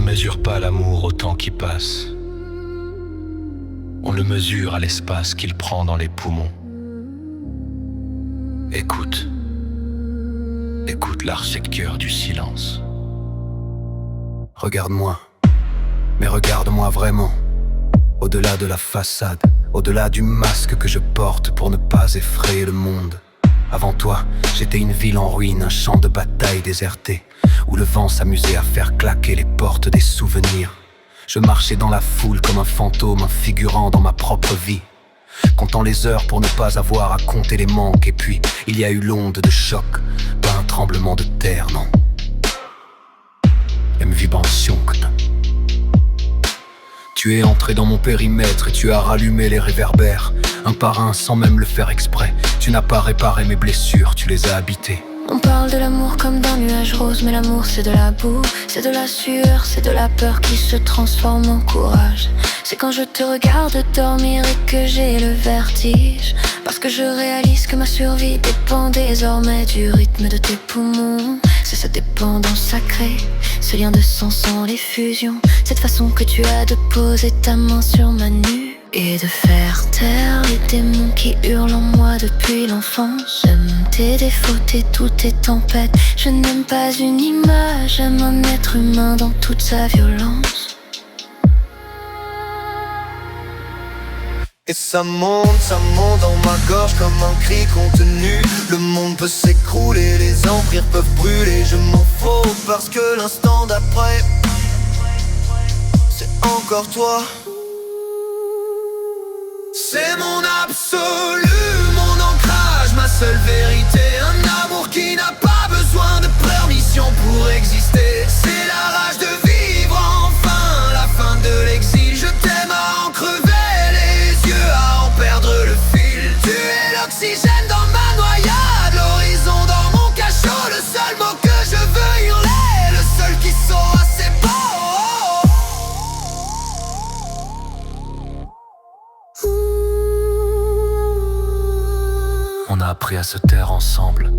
mesure pas l'amour au temps qui passe. On le mesure à l'espace qu'il prend dans les poumons. Écoute. Écoute l'architecture du silence. Regarde-moi, mais regarde-moi vraiment. Au-delà de la façade, au-delà du masque que je porte pour ne pas effrayer le monde. Avant toi, j'étais une ville en ruine, un champ de bataille déserté, où le vent s'amusait à faire claquer les portes des souvenirs. Je marchais dans la foule comme un fantôme, un figurant dans ma propre vie, comptant les heures pour ne pas avoir à compter les manques. Et puis, il y a eu l'onde de choc, pas un tremblement de terre, non. Une vibration. Tu es entré dans mon périmètre et tu as rallumé les réverbères, un par un sans même le faire exprès. Tu n'as pas réparé mes blessures, tu les as habitées. On parle de l'amour comme d'un nuage rose, mais l'amour c'est de la boue, c'est de la sueur, c'est de la peur qui se transforme en courage. C'est quand je te regarde dormir et que j'ai le vertige, parce que je réalise que ma survie dépend désormais du rythme de tes poumons. C'est cette dépendance sacrée, ce lien de sang sans les fusions, cette façon que tu as de poser ta main sur ma nuque et de faire taire les démons qui hurlent en moi depuis l'enfance. J'aime tes défauts, toutes tes tempêtes. Je n'aime pas une image, j'aime un être humain dans toute sa violence. Et ça monte dans ma gorge comme un cri contenu. Le monde peut s'écrouler, les empires peuvent brûler. Je m'en fous parce que l'instant d'après, c'est encore toi. C'est mon absolu, mon ancrage, ma seule vérité. Un amour qui n'a pas besoin de permission pour exister. C'est la rage de vivre enfin, la fin de l'exil. Je t'aime à en crever les yeux, à en perdre le fil. Tu es l'oxygène dans ma noyade, l'horizon dans mon cachot. Le seul mot que je veux hurler, le seul qui saura c'est beau. On a appris à se taire ensemble,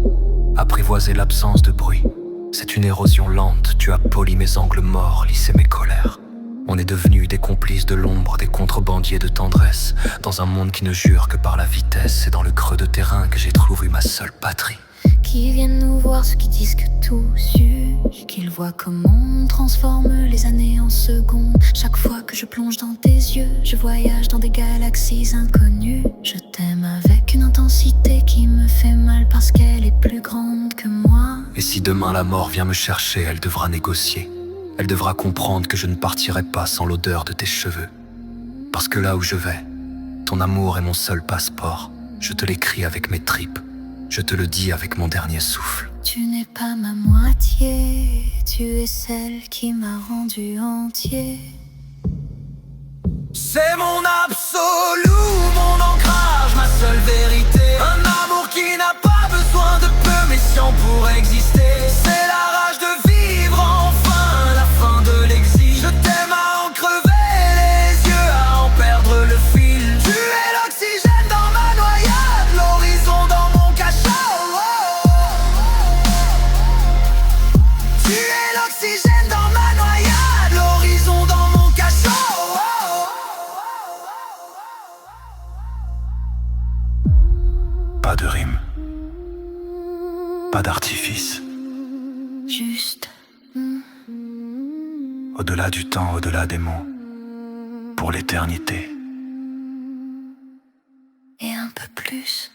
apprivoiser l'absence de bruit. C'est une érosion lente, tu as poli mes angles morts, lissé mes colères. On est devenus des complices de l'ombre, des contrebandiers de tendresse, dans un monde qui ne jure que par la vitesse. C'est dans le creux de terrain que j'ai trouvé ma seule patrie. Qui viennent nous voir, ceux qui disent que tout suit, qu'ils voient comment on transforme les années en secondes. Chaque fois que je plonge dans tes yeux, je voyage dans des galaxies inconnues. Je t'aime avec une intensité qui me fait mal parce qu'elle est plus grande que moi. Et si demain la mort vient me chercher, elle devra négocier. Elle devra comprendre que je ne partirai pas sans l'odeur de tes cheveux. Parce que là où je vais, ton amour est mon seul passeport. Je te l'écris avec mes tripes. Je te le dis avec mon dernier souffle. Tu n'es pas ma moitié, tu es celle qui m'a rendu entier. C'est mon absolu, mon ancrage, ma seule vérité. Un amour qui n'a pas besoin de permission pour exister. C'est la rage de vivre enfin, la fin de l'exil. Je t'aime à en crever les yeux, à en perdre le fil. Tu es l'oxygène dans ma noyade, l'horizon dans mon cachot. Tu es l'oxygène dans ma noyade, l'horizon dans mon cachot. Pas de rime, pas d'artifice. Juste Au-delà du temps, au-delà des mots, pour l'éternité. et un peu plus.